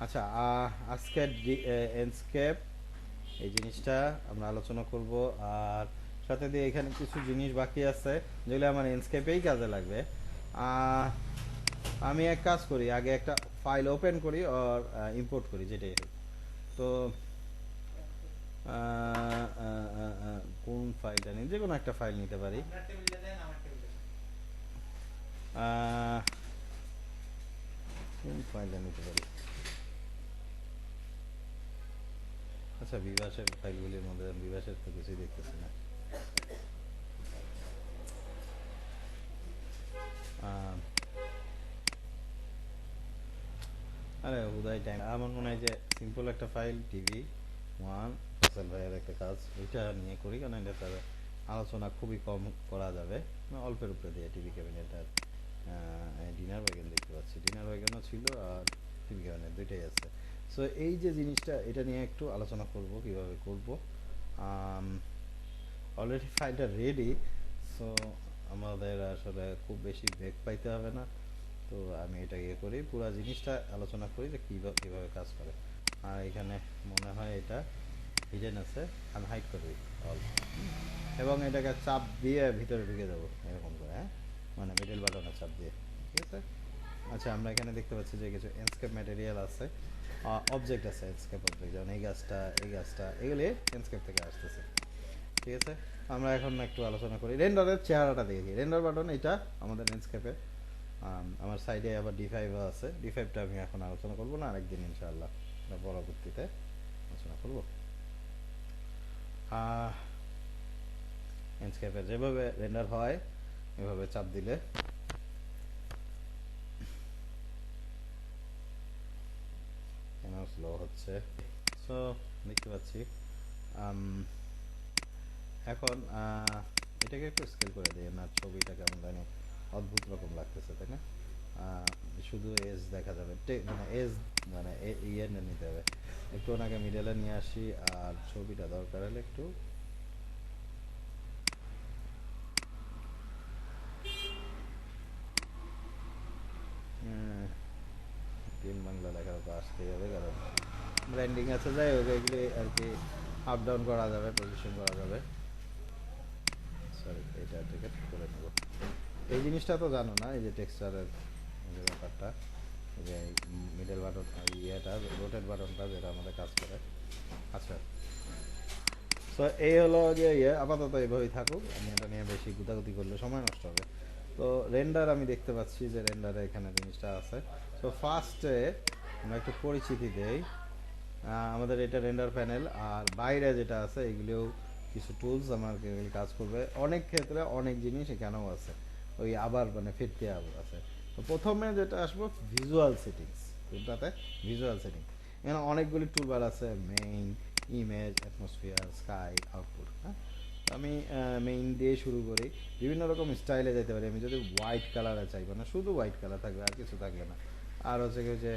আচ্ছা, আজকে এন্ডস্কেপ এই জিনিসটা আমরা আলোচনা করব। আর সাথে দিয়ে এখানে কিছু জিনিস বাকি আছে যেগুলো আমার এন্ডস্কেপেই কাজে লাগবে। আহ, আমি এক কাজ করি, আগে একটা ফাইল ওপেন করি আর ইম্পোর্ট করি, যেটাই হোক। তো কোন ফাইলটা নিই, যে কোনো একটা ফাইল নিতে পারি। আহ, কোন ফাইলটা নিতে পারি? আচ্ছা, বিভাসের ফাইলগুলির মধ্যে বিভাসের তো কিছুই দেখতেছি না। আহ, আরে উদয় টাইম, আমার মনে হয় যে সিম্পল একটা ফাইল টিভি ওয়ান ফসল ভাইয়ের একটা কাজ, ওইটা নিয়ে করি, কারণ এটা তার আলোচনা খুবই কম করা যাবে। অল্পের উপরে দিয়ে টিভি ক্যাবিনেট আর ডিনার ওয়াগন দেখতে পাচ্ছি, ডিনার ওয়াগনও ছিল আর টিভি ক্যাবিনেট দুইটাই আছে। সো এই যে জিনিসটা, এটা নিয়ে একটু আলোচনা করব কিভাবে করব। অলরেডি ফাইলটা রেডি। সো আমাদের আসলে খুব বেশি বেগ পাইতে হবে না। তো আমি এটা ইয়ে করি, পুরো জিনিসটা আলোচনা করি যে কীভাবে কীভাবে কাজ করে। আর এখানে মনে হয় এটা হিডেন আছে, আনহাইড করে দিই অল, এবং এটাকে চাপ দিয়ে ভিতরে ঢুকে দেবো এরকম করে, হ্যাঁ, মানে মিডল বাটনে চাপ দিয়ে। ঠিক আছে। আচ্ছা, আমরা এখানে দেখতে পাচ্ছি যে কিছু এনস্কেপ ম্যাটেরিয়াল আছে, অবজেক্ট আছে, এনস্কেপ অবজেক্ট, যেমন এই গাছটা এগুলি এনস্কেপ থেকে আসতেছে। ঠিক আছে। আমরা এখন একটু আলোচনা করি রেন্ডারের চেহারাটা দেখি। রেন্ডার বাটন এটা আমাদের ল্যান্ডস্কেপে। আমার সাইডে আবার ডি5 আছে, ডি5টা আমি এখন আলোচনা করবো না, আরেকদিন ইনশাআল্লাহ পরবর্তীতে আলোচনা করবো। ল্যান্ডস্কেপে যেভাবে রেন্ডার হয় এভাবে চাপ দিলে কেন স্লো হচ্ছে। সো দেখতে পাচ্ছি। এখন এটাকে একটু স্কেল করে দিই না, ছবিটা কেমন জানি অদ্ভুত রকম লাগতেছে, তাই না? শুধু এজ দেখা যাবে, মানে এজ, মানে ইয়ে নিতে হবে একটু, ওনাকে মিডলে নিয়ে আসি। আর ছবিটা দরকার হলে একটু তিন বাংলা লেখা তো আসতেই হবে, কারণ ব্র্যান্ডিং আছে। যাই হোক, এগুলি আর কি আপ ডাউন করা যাবে, পজিশন করা যাবে। সরি, এটা থেকে ঠিক করে নেব। এই জিনিসটা তো জানো না, এই যে টেক্সচারের যে ব্যাপারটা, যে মিডল বাটন, ইয়েটা রোটেট বাটনটা যেটা আমাদের কাজ করে। আচ্ছা, তো এই হলো যে আপাতত এইভাবেই থাকুক, আমি এটা নিয়ে বেশি গুতাগুতি করলে সময় নষ্ট হবে। তো রেন্ডার আমি দেখতে পাচ্ছি যে রেন্ডারে এখানে জিনিসটা আছে। তো ফার্স্টে আমরা একটু পরিচিতি দেই। আমাদের এটা রেন্ডার প্যানেল, আর বাইরে যেটা আছে এগুলিও কিছু টুলস আমার কাজ করবে অনেক ক্ষেত্রে, অনেক জিনিস এখানেও আছে, ওই আবার মানে ফিরতে আছে। তো প্রথমে যেটা আসবো ভিজুয়াল সেটিংস, কোনটাতে? Visual setting. এখানে অনেকগুলি টুলবার আছে, main, image, atmosphere, sky, output. হ্যাঁ, তো আমি মেইন দিয়ে শুরু করি। বিভিন্ন রকম স্টাইলে যেতে পারি। আমি যদি হোয়াইট কালারে চাইবো না, শুধু হোয়াইট কালার থাকবে, আর কিছু থাকবে না। আর হচ্ছে কি যে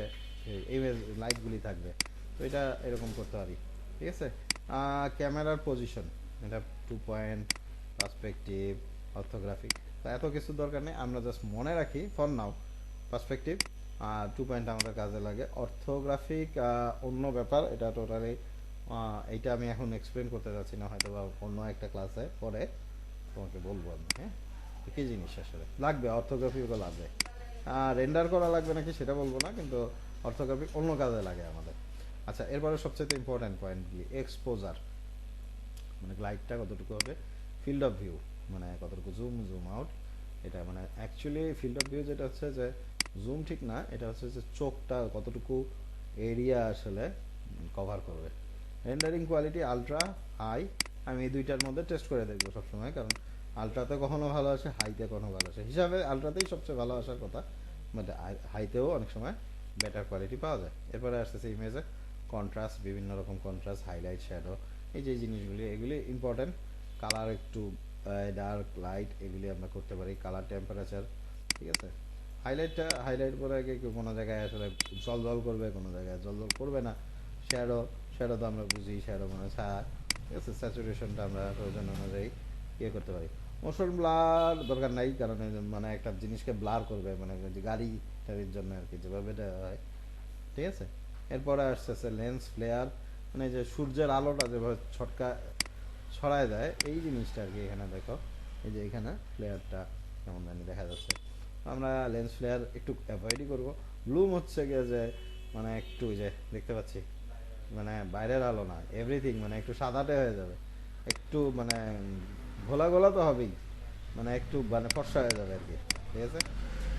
ইমেজ লাইটগুলি থাকবে, তো এটা এরকম করতে পারি। ঠিক আছে। ক্যামেরার পজিশন, এটা 2 পয়েন্ট, পার্সপেক্টিভ, অর্থোগ্রাফিক, তো এত কিছু দরকার নেই, আমরা জাস্ট মনে রাখি ফর নাও পার্সপেক্টিভ আর 2 পয়েন্ট আমাদের কাজে লাগে। অর্থোগ্রাফিক অন্য ব্যাপার, এটা টোটালি এইটা আমি এখন এক্সপ্লেন করতে যাচ্ছি না, হয়তো বা অন্য একটা ক্লাসে পরে তোমাকে বলবো আমি। হ্যাঁ, তো কী জিনিস আসলে লাগবে, অর্থোগ্রাফিকও লাগবে। রেন্ডার করা লাগবে নাকি সেটা বলবো না, কিন্তু অর্থোগ্রাফিক অন্য কাজে লাগে আমাদের। আচ্ছা, এরপরে সবচেয়ে ইম্পর্ট্যান্ট পয়েন্টগুলি, এক্সপোজার, মানে লাইটটা কতটুকু হবে, ফিল্ড অফ ভিউ, মানে কতটুকু জুম আউট। এটা মানে অ্যাকচুয়ালি ফিল্ড অফ ভিউ যেটা হচ্ছে যে জুম ঠিক না, এটা হচ্ছে যে চোখটা কতটুকু এরিয়া আসলে কভার করবে। রেন্ডারিং কোয়ালিটি আলট্রা, হাই, আমি এই দুইটার মধ্যে টেস্ট করে দেখবো সবসময়, কারণ আলট্রাতে কখনো ভালো আসে, হাইতে কখনো ভালো আসে, হিসাবে আলট্রাতেই সবচেয়ে ভালো আসার কথা, বাট হাইতেও অনেক সময় বেটার কোয়ালিটি পাওয়া যায়। এরপরে আসতেছে ইমেজে কন্ট্রাস্ট, বিভিন্ন রকম কন্ট্রাস্ট, হাইলাইট, শ্যাডো, এই যে জিনিসগুলি এগুলি ইম্পর্টেন্ট। কালার একটু ডার্ক লাইট এগুলি আমরা করতে পারি, কালার টেম্পারেচার। ঠিক আছে। হাইলাইট পরে কোনো জায়গায় আসলে জল জল করবে, কোনো জায়গায় জল জল করবে না। শ্যাডো, শ্যাডো তো আমরা বুঝি, শ্যাডো মানে ছায়া। ঠিক আছে। স্যাচুরেশনটা আমরা প্রয়োজন অনুযায়ী ইয়ে করতে পারি। মোশন ব্লার দরকার নাই, কারণ মানে একটা জিনিসকে ব্লার করবে, মানে গাড়ি টাড়ির জন্য আর কি, যেভাবে এটা হয়। ঠিক আছে। এরপরে আসতেছে লেন্স ফ্লেয়ার, মানে যে সূর্যের আলোটা যেভাবে ছড়ায় দেয় এই জিনিসটা আর কি। এখানে দেখো এই যে এখানে ফ্লেয়ারটা কেমন জানি দেখা যাচ্ছে। আমরা লেন্স ফ্লেয়ার একটু অ্যাভয়েডই করবো। ব্লুম হচ্ছে গিয়ে যে মানে একটু যে দেখতে পাচ্ছি মানে বাইরের আলো না, এভরিথিং মানে একটু সাদাটে হয়ে যাবে, একটু মানে ঘোলা ঘোলা তো হবেই, মানে একটু মানে ফর্সা হয়ে যাবে আর কি। ঠিক আছে,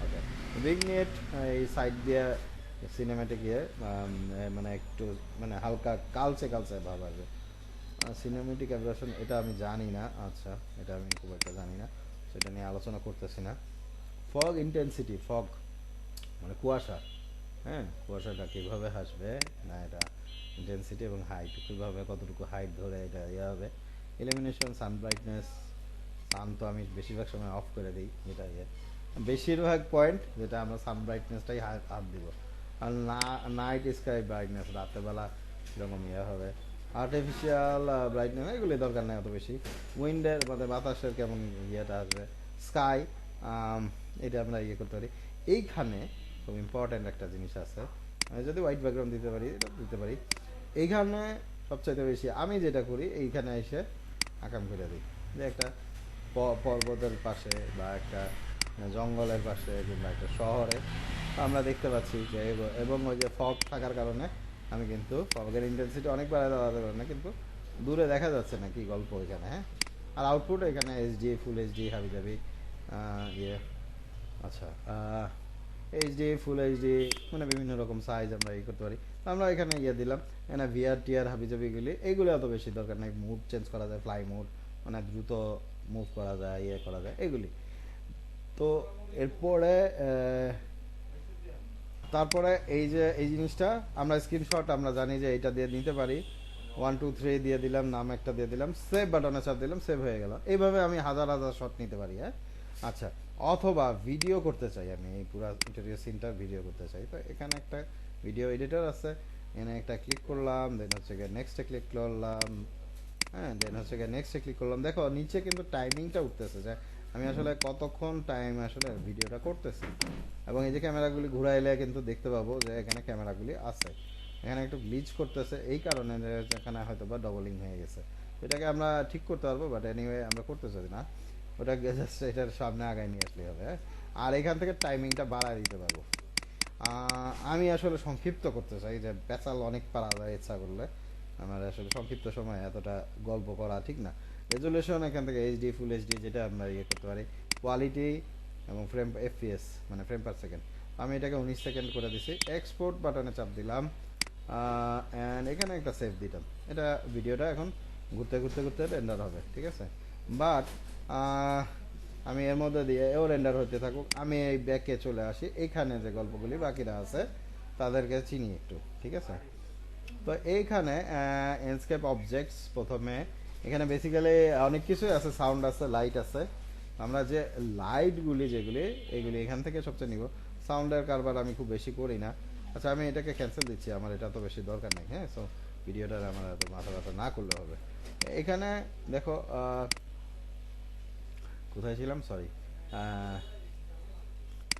ওকে। বিগ নেট এই সাইড দিয়ে সিনেমেটিক ইয়ে মানে একটু মানে হালকা কালচে কালচে ভাব আসবে। সিনেমেটিক অ্যাব্রাশন এটা আমি জানি না, আচ্ছা এটা আমি খুব একটা জানি না, সেটা নিয়ে আলোচনা করতেছি না। ফগ ইন্টেন্সিটি, ফগ মানে কুয়াশা, হ্যাঁ কুয়াশাটা কীভাবে আসবে না, এটা ইন্টেন্সিটি এবং হাইট কীভাবে কতটুকু হাইট ধরে এটা ইয়ে হবে। ইলিমিনেশন, সান ব্রাইটনেস, সান তো আমি বেশিরভাগ সময় অফ করে দিই, যেটা ইয়ে বেশিরভাগ পয়েন্ট যেটা আমরা সান ব্রাইটনেসটাই হাত দিব। আর নাইট স্কাই ব্রাইটনেস, রাতেরবেলা এরকম ইয়ে হবে। আর্টিফিশিয়াল ব্রাইটনেস এগুলি দরকার নেই অত বেশি। উইন্ডের মানে বাতাসের কেমন ইয়েটা আসবে। স্কাই এটা আমরা ইয়ে করতে পারি। এইখানে খুব ইম্পর্ট্যান্ট একটা জিনিস আছে, আমি যদি হোয়াইট ব্যাকগ্রাউন্ড দিতে পারি এটা দিতে পারি। এইখানে সবচাইতে বেশি আমি যেটা করি এইখানে এসে আকাম করে দিই যে একটা পর্বতের পাশে বা একটা জঙ্গলের পাশে কিংবা একটা শহরে আমরা দেখতে পাচ্ছি যে, এবং ওই যে ফগ থাকার কারণে আমি কিন্তু ফগের ইন্টেন্সিটি অনেক বাড়ায় দেওয়ার কারণে কিন্তু দূরে দেখা যাচ্ছে না কি গল্প এখানে, হ্যাঁ। আর আউটপুট এখানে এইচডি, ফুল এইচডি হাবি যাবি ইয়ে, আচ্ছা এইচডি, ফুল এইচডি মানে বিভিন্ন রকম সাইজ আমরা ই করতে পারি। আমরা এখানে ইয়ে দিলাম, এখানে ভিআর টিআর হাবি জাবিগুলি এইগুলো অত বেশি দরকার নেই। মুড চেঞ্জ করা যায়, ফ্লাই মুড মানে দ্রুত মুভ করা যায়, ইয়ে করা যায় এগুলি। তো এরপরে তারপরে এই যে এই জিনিসটা আমরা স্ক্রিনশট আমরা জানি যে এটা দিয়ে নিতে পারি। 1 2 3 দিয়ে দিলাম, নাম একটা দিয়ে দিলাম, সেভ বাটনে চাপ দিলাম, সেভ হয়ে গেল। এইভাবে আমি হাজার হাজার শট নিতে পারি, হ্যাঁ। আচ্ছা, অথবা ভিডিও করতে চাই, আমি এই পুরো ইন্টারভিউ সিনটার ভিডিও করতে চাই, তো এখানে একটা ভিডিও এডিটর আছে, এখানে একটা ক্লিক করলাম, দেন হচ্ছে গিয়ে নেক্সটে ক্লিক করলাম, হ্যাঁ দেন হচ্ছে গিয়ে নেক্সটে ক্লিক করলাম। দেখো নিচে কিন্তু টাইমিংটা উঠতেছে যে আমি আসলে কতক্ষণ টাইম আসলে ভিডিওটা করতেছি। এবং এই যে ক্যামেরাগুলি ঘুরাইলে কিন্তু দেখতে পাবো যে এখানে ক্যামেরাগুলি আছে। এখানে একটু গ্লিচ করতেছে এই কারণে যে এখানে হয়তো বা ডবলিং হয়ে গেছে, এটাকে আমরা ঠিক করতে পারবো, বাট এনিওয়ে আমরা করতে চাই না, ওটাকে জাস্ট এটার সামনে আগায় নিয়ে আসলেই হবে, হ্যাঁ। আর এখান থেকে টাইমিংটা বাড়ায় দিতে পারবো। আমি আসলে সংক্ষিপ্ত করতে চাই, যে পেঁচাল অনেক পারা যায় ইচ্ছা করলে, আমার আসলে সংক্ষিপ্ত সময় এতটা গল্প করা ঠিক না। রেজুলেশন এখান থেকে এইচডি, ফুল এইচডি যেটা আমরা ইয়ে করতে পারি। কোয়ালিটি এবং ফ্রেম এফপিএস মানে ফ্রেম পার সেকেন্ড, আমি এটাকে 19 সেকেন্ড করে দিছি। এক্সপোর্ট বাটনে চাপ দিলাম, অ্যান্ড এখানে একটা সেভ দিলাম। এটা ভিডিওটা এখন ঘুরতে ঘুরতে ঘুরতে রেন্ডার হবে, ঠিক আছে। বাট আমি এর মধ্যে দিয়ে এও রেন্ডার হতে থাকুক, আমি এই ব্যাকে চলে আসি, এইখানে যে গল্পগুলি বাকিরা আছে তাদেরকে চিনি একটু, ঠিক আছে। তো এইখানে এন্ডস্কেপ অবজেক্টস প্রথমে, এখানে বেসিক্যালি অনেক কিছুই আছে, সাউন্ড আছে, লাইট আছে। আমরা যে লাইটগুলি যেগুলি এগুলি এখান থেকে সবচেয়ে নিব। সাউন্ডের কারবার আমি খুব বেশি করি না। আচ্ছা আমি এটাকে ক্যান্সেল দিচ্ছি, আমার এটা তো বেশি দরকার নেই, হ্যাঁ। সো ভিডিওটার আমার এত মাথা ব্যথা না করলে হবে। এখানে দেখো কোথায় ছিলাম, সরি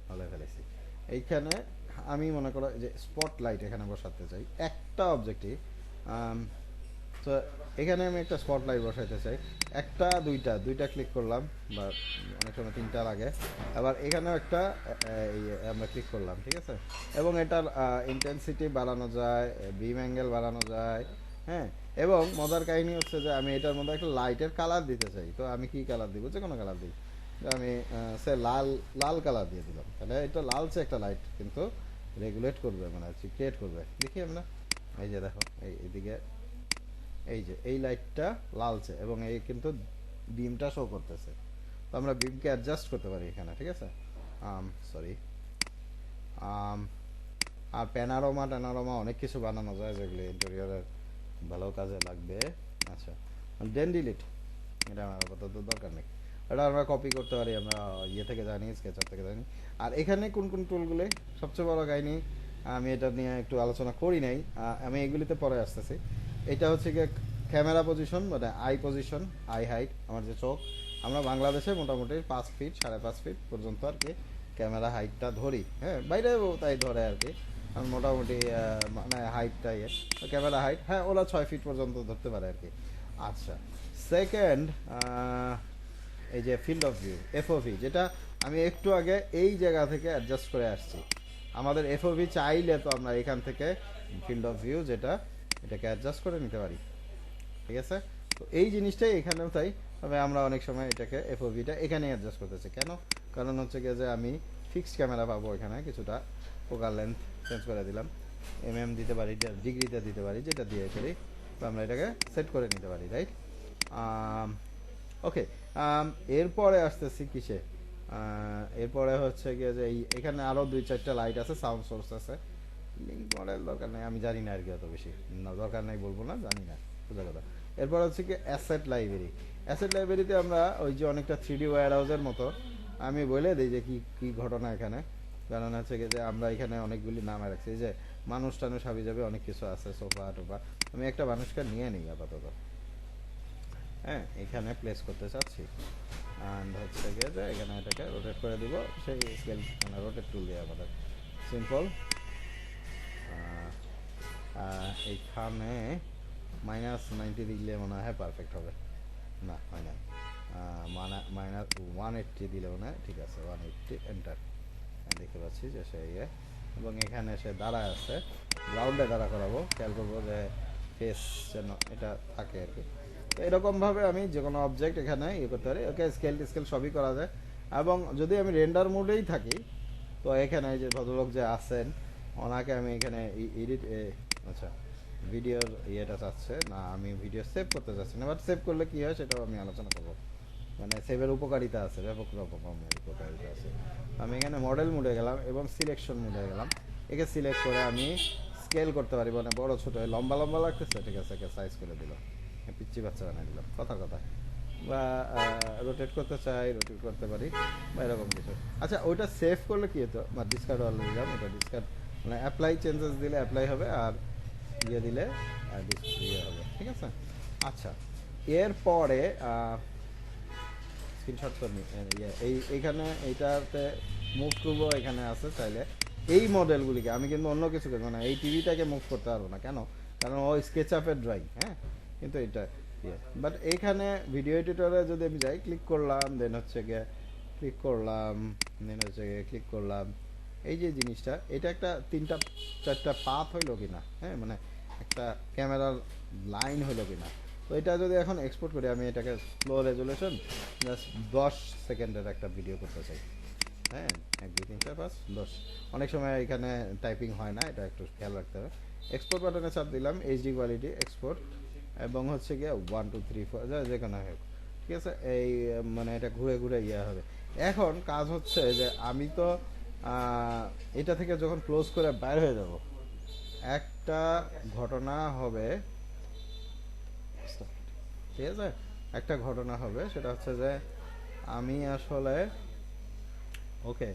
ভালো ফেলেছি। এইখানে আমি মনে করো যে স্পটলাইট এখানে বসাতে চাই একটা অবজেক্টই। তো এখানে আমি একটা স্পটলাইট বসাইতে চাই, একটা দুইটা ক্লিক করলাম, বা অনেক সময় তিনটা লাগে। আবার এখানেও একটা আমরা ক্লিক করলাম, ঠিক আছে। এবং এটার ইন্টেন্সিটি বাড়ানো যায়, বিম অ্যাঙ্গেল বাড়ানো যায়, হ্যাঁ। এবং মজার কাহিনী হচ্ছে যে আমি এটার মধ্যে একটা লাইটের কালার দিতে চাই, তো আমি কি কালার দিব, যে কোনো কালার দিই। আমি সে লাল লাল কালার দিয়ে দিলাম, তাহলে এটা লালচে একটা লাইট কিন্তু রেগুলেট করবে, মানে ক্রিয়েট করবে। দেখি আমরা এই যে দেখো এইদিকে এই যে এই লাইটটা লালচে এবং এই কিন্তু বিমটা শো করতেছে, তো আমরা বিমকে অ্যাডজাস্ট করতে পারি এখানে, ঠিক আছে। সরি আর প্যানারোমা অনেক কিছু বানানো যায় যেগুলি ইন্টেরিয়রের ভালো কাজে লাগবে। আচ্ছা দেন ডিলিট, এটা আমার আপাতত দরকার নেই, এটা আমরা কপি করতে পারি, আমরা ইয়ে থেকে জানি, স্কেচার থেকে জানি। আর এখানে কোন কোন টুলগুলি সবচেয়ে বড় কাহিনী, আমি এটা নিয়ে একটু আলোচনা করি নাই, আমি এগুলিতে পরে আসতেছি। এটা হচ্ছে গিয়ে ক্যামেরা পজিশন, মানে আই পজিশন, আই হাইট, আমার যে চোখ, আমরা বাংলাদেশে মোটামুটি 5 ফিট 5.5 ফিট পর্যন্ত আর কি ক্যামেরা হাইটটা ধরি, হ্যাঁ। বাইরেও তাই ধরে আর কি। আর মোটামুটি মানে হাইটটা ক্যামেরা হাইট, হ্যাঁ ওরা 6 ফিট পর্যন্ত ধরতে পারে আর কি। আচ্ছা, সেকেন্ড এই যে ফিল্ড অফ ভিউ এফওভি, যেটা আমি একটু আগে এই জায়গা থেকে অ্যাডজাস্ট করে আসছি। আমাদের এফওভি চাইলে তো আমরা এখান থেকে ফিল্ড অফ ভিউ যেটা, এটাকে অ্যাডজাস্ট করে নিতে পারি, ঠিক আছে। তো এই জিনিসটাই এখানেও তাই, তবে আমরা অনেক সময় এটাকে এফওভিটা এখানেই অ্যাডজাস্ট করতেছি। কেন? কারণ হচ্ছে গিয়ে যে আমি ফিক্সড ক্যামেরা পাবো এখানে, কিছুটা ফোকাল লেন্থ চেঞ্জ করে দিলাম, দিতে পারি, ডিগ্রিতে দিতে পারি, যেটা দিয়ে করি, তো আমরা এটাকে সেট করে নিতে পারি, রাইট। ওকে, এরপরে আসতেছি কিসে, এরপরে হচ্ছে গিয়ে যে এখানে আরও 2-4টা লাইট আছে, সাউন্ড সোর্স আছে। লিঙ্ক মডেল দরকার নেই, আমি জানি না আর কি, অত বেশি না দরকার নেই বলবো না, জানি না, সোজা কথা। এরপর হচ্ছে কি অ্যাসেট লাইব্রেরি। অ্যাসেট লাইব্রেরিতে আমরা ওই যে অনেকটা 3D ওয়্যার হাউসের মতো, আমি বলে দিই যে কি কি ঘটনা এখানে। কারণ হচ্ছে কি যে আমরা এখানে অনেকগুলি নামে রাখছি, যে মানুষ টানুষ হাবি যাবে অনেক কিছু আছে, সোফা টোফা। আমি একটা মানুষকে নিয়ে নিই আপাতত, হ্যাঁ এখানে প্লেস করতে চাচ্ছি। অ্যান্ড হচ্ছে গিয়ে যে এখানে এটাকে রোটেট করে দিব, সেই স্কেল মানে রোটেট টুল দিয়ে আমাদের সিম্পল। এইখানে -90 দিলে মনে হয় পারফেক্ট হবে, না হয় না, -180 দিলে মনে হয় ঠিক আছে। 180 এন্টার, দেখতে পাচ্ছি যে সে এবং এখানে সে দাঁড়ায় আছে, গ্রাউন্ডে দাঁড়া করাবো, খেয়াল করবো যে ফেস যেন এটা থাকে আর কি। তো এরকমভাবে আমি যে কোনো অবজেক্ট এখানে করতে পারি। ওকে, স্কেল সবই করা যায়। এবং যদি আমি রেন্ডার মোডেই থাকি, তো এখানে যে ভদ্রলোক যে আছেন ওনাকে আমি এখানে এডিট, আচ্ছা ভিডিওর ইয়েটা চাচ্ছে না, আমি ভিডিও সেভ করতে চাচ্ছি না, বাট সেভ করলে কী হয় সেটাও আমি আলোচনা করবো। মানে সেভের উপকারিতা আছে, ব্যাপক রকমের উপকারিতা আছে। আমি এখানে মডেল মোডে গেলাম এবং সিলেকশন মোডে গেলাম। একে সিলেক্ট করে আমি স্কেল করতে পারি, মানে বড় ছোটো লম্বা লম্বা লাগতেছে, ঠিক আছে, একে সাইজ করে দিল, পিচ্ছি বাচ্চা বানিয়ে দিলাম, কথার কথা। বা রোটেট করতে চাই, রোটেট করতে পারি, বা এরকম কিছু। আচ্ছা, ওইটা সেভ করলে কী হতো, বা ডিসকার্ড অলরেডি দিলাম, এটা ডিসকার্ড মানে অ্যাপ্লাই চেঞ্জেস দিলে অ্যাপ্লাই হবে, আর ইয়ে দিলে ইয়ে হবে, ঠিক আছে। আচ্ছা, এরপরে স্ক্রিনশট তো এইখানে এইটাতে মুভ করবো, এখানে আছে চাইলে এই মডেলগুলিকে আমি কিন্তু অন্য কিছু করবো না, এই টিভিটাকে মুভ করতে পারবো না। কেন? কারণ ও স্কেচ আপের ড্রয়িং, হ্যাঁ, কিন্তু এটা ইয়ে। বাট এইখানে ভিডিও এডিটরে যদি আমি যাই, ক্লিক করলাম, দেন হচ্ছে গিয়ে ক্লিক করলাম, দেন হচ্ছে গিয়ে ক্লিক করলাম, এই যে জিনিসটা, এটা একটা 3-4টা পাথ হইলো কিনা, হ্যাঁ, মানে একটা ক্যামেরার লাইন হইলো কিনা। তো এটা যদি এখন এক্সপোর্ট করি, আমি এটাকে স্লো রেজুলেশন জাস্ট 10 সেকেন্ডের একটা ভিডিও করতে চাই, হ্যাঁ, 1 2 3 4 5 10। অনেক সময় এখানে টাইপিং হয় না, এটা একটু খেয়াল রাখতে হবে। এক্সপোর্ট বাটনে চাপ দিলাম, এইচডি কোয়ালিটি এক্সপোর্ট, এবং হচ্ছে গিয়ে 1 2 3 4 যে কোনো হোক, ঠিক আছে। এই মানে এটা ঘুরে ঘুরে ইয়ে হবে। এখন কাজ হচ্ছে যে আমি তো এটা থেকে যখন ক্লোজ করে বাইর হয়ে যাব, একটা ঘটনা হবে, ঠিক আছে, একটা ঘটনা হবে, সেটা হচ্ছে যে আমি আসলে ওকে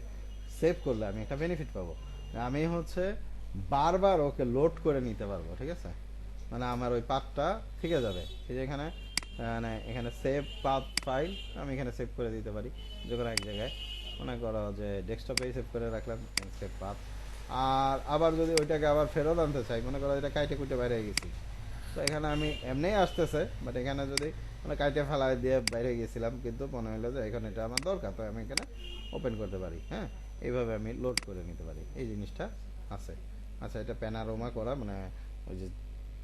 সেভ করলে আমি একটা বেনিফিট পাবো, আমি হচ্ছে বারবার ওকে লোড করে নিতে পারবো, ঠিক আছে। মানে আমার ওই পাথটা থেকে যাবে, এই যে এখানে মানে এখানে সেভ পাথ ফাইল, আমি এখানে সেভ করে দিতে পারি যে কোনো এক জায়গায়, মনে করো যে ডেস্কটপেই সেভ করে রাখলাম সেভ পাথ। আর আবার যদি ওইটাকে আবার ফেরত আনতে চাই, মনে করো এটা কাইটে কুইটে বাইরে গেছি, তো এখানে আমি এমনিই আসতেছে, বাট এখানে যদি মানে কাইটে ফেলাই দিয়ে বাইরে গিয়েছিলাম, কিন্তু মনে হলো যে এখানে এটা আমার দরকার, তো আমি এখানে ওপেন করতে পারি, হ্যাঁ, এইভাবে আমি লোড করে নিতে পারি, এই জিনিসটা আছে। আচ্ছা, এটা প্যানারোমা করা, মানে ওই যে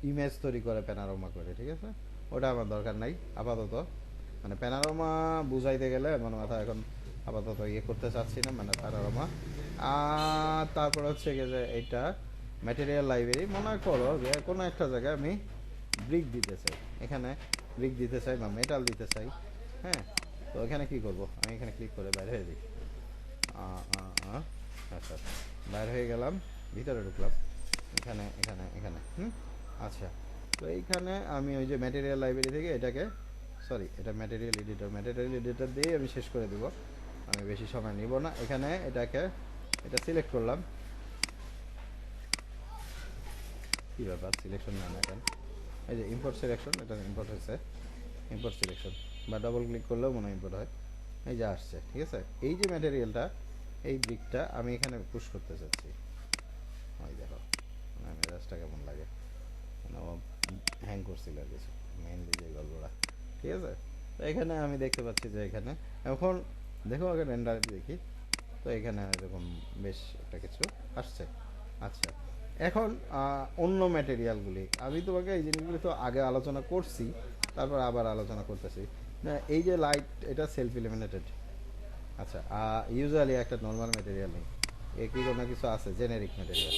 ইমেজ তৈরি করে প্যানারোমা করে, ঠিক আছে, ওটা আমার দরকার নাই আপাতত। মানে প্যানারোমা বুঝাইতে গেলে মানে মাথা এখন আপাতত ইয়ে করতে চাচ্ছি না, মানে প্যানারোমা। আর তারপর হচ্ছে গিয়ে যে এইটা ম্যাটেরিয়াল লাইব্রেরি, মনে করো যে কোনো একটা জায়গায় আমি ব্রিক দিতে চাই, এখানে ব্রিক দিতে চাই বা মেটাল দিতে চাই, হ্যাঁ। তো এখানে কি করব, আমি এখানে ক্লিক করে বাইরে হয়ে দিই, আচ্ছা বাইরে হয়ে গেলাম, ভিতরে ঢুকলাম, এখানে এখানে এখানে আচ্ছা। তো এইখানে আমি ওই যে ম্যাটেরিয়াল লাইব্রেরি থেকে এটাকে, সরি এটা ম্যাটেরিয়াল এডিটর দিয়েই আমি শেষ করে দেব, আমি বেশি সময় নিব না। এখানে এটাকে এটা সিলেক্ট করলাম, কী ব্যাপার সিলেকশন না কেন, এই যে ইম্পোর্ট সিলেকশন, এটা ইম্পোর্ট হয়েছে, ইম্পোর্ট সিলেকশন বা ডবল ক্লিক করলেও মনে ইম্পোর্ট হয়, এই যে আসছে, ঠিক আছে। এই যে ম্যাটেরিয়ালটা, এই ব্রিকটা আমি এখানে পুশ করতে চাচ্ছি, ওই দেখো ইন্টারেস্টটা কেমন লাগে, মানে ও হ্যাং করছিল আর কিছু, মেইনলি যে গল্পটা। ঠিক আছে, তো এখানে আমি দেখতে পাচ্ছি যে এখানে এখন দেখো আগে রেন্ডার দেখি, তো এখানে এরকম বেশ একটা কিছু আসছে। আচ্ছা, এখন অন্য ম্যাটেরিয়ালগুলি আমি তোমাকে এই জিনিসগুলি তো আগে আলোচনা করছি, তারপর আবার আলোচনা করতেছি। না, এই যে লাইট, এটা সেলফ ইলিমিনেটেড। আচ্ছা, ইউজুয়ালি একটা নর্মাল ম্যাটেরিয়াল নেই, এ কি কোনো কিছু আছে জেনেরিক ম্যাটেরিয়াল,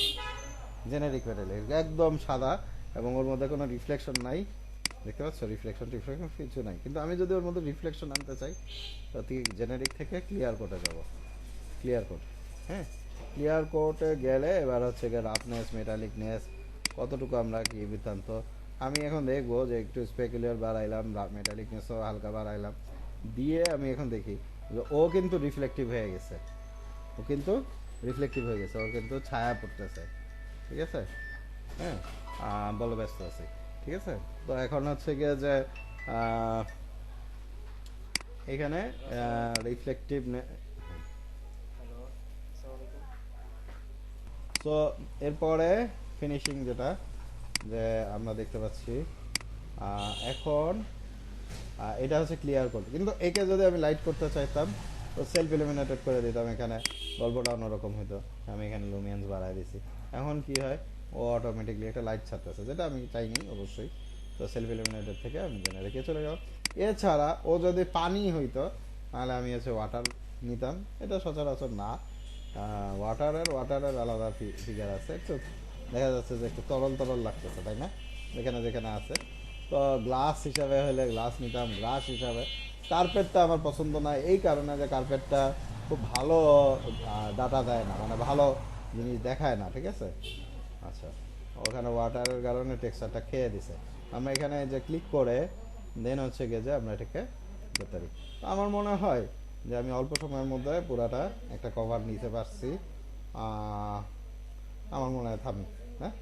জেনেরিক ম্যাটেরিয়াল একদম সাদা, এবং ওর মধ্যে কোনো রিফ্লেকশন নাই। দেখতে পাচ্ছ, রিফ্লেকশন টিফ্লেকশন কিছু নাই, কিন্তু আমি যদি ওর মধ্যে রিফ্লেকশন আনতে চাই, তো জেনেরিক থেকে ক্লিয়ার কোটে যাব। ক্লিয়ার কোট, হ্যাঁ, ক্লিয়ার কোটে গেলে এবার হচ্ছে গিয়ে রাফনেস, মেটালিকনেস কতটুকু আমরা কি বৃত্তান্ত, আমি এখন দেখবো যে একটু স্পেকুলার বাড়াইলাম, মেটালিকনেসও হালকা বাড়াইলাম, দিয়ে আমি এখন দেখি যে ও কিন্তু রিফ্লেক্টিভ হয়ে গেছে, ও কিন্তু রিফ্লেক্টিভ হয়ে গেছে, ওর কিন্তু ছায়া পড়তেছে। ঠিক আছে, হ্যাঁ, বলো ব্যস্ত আছি। ঠিক আছে, তো এখন হচ্ছে গিয়ে যে আহ, এখানে রিফ্লেক্টিভ, তো এরপরে ফিনিশিং যেটা যে আমরা দেখতে পাচ্ছি এখন এটা হচ্ছে ক্লিয়ার কোড, কিন্তু একে যদি আমি লাইট করতে চাইতাম তো সেলফ ইলিমিনেটেড করে দিতাম, এখানে গল্পটা অন্যরকম হতো। আমি এখানে লুমিয়েন্স বাড়াই দিছি, এখন কি হয়, ও অটোমেটিকলি একটা লাইট ছাড়তেছে, যেটা আমি চাইনি অবশ্যই। তো সেলফ ইলিমিনেটেড থেকে আমি জেনারেটে চলে যাব। এছাড়া ও যদি পানি হইতো তাহলে আমি হচ্ছে ওয়াটার নিতাম, এটা সচরাচর না। ওয়াটারের আলাদা ফিগার আছে, একটু দেখা যাচ্ছে যে একটু তরল তরল লাগতেছে, তাই না, যেখানে যেখানে আছে। তো গ্লাস হিসাবে হলে গ্লাস নিতাম, গ্লাস হিসাবে। কার্পেটটা আমার পছন্দ না, এই কারণে যে কার্পেটটা খুব ভালো ডাটা দেয় না, মানে ভালো জিনিস দেখায় না। ঠিক আছে, আচ্ছা, ওখানে ওয়াটারের কারণে টেক্সচারটা খেয়ে দিছে। আমরা এখানে যে ক্লিক করে দেন হচ্ছে গিয়ে যে আমরা এটাকে করতে পারি। তো আমার মনে হয় যে আমি অল্প সময়ের মধ্যে পুরাটা একটা কভার নিতে পারছি। আমার মনে হয় থামি, হ্যাঁ।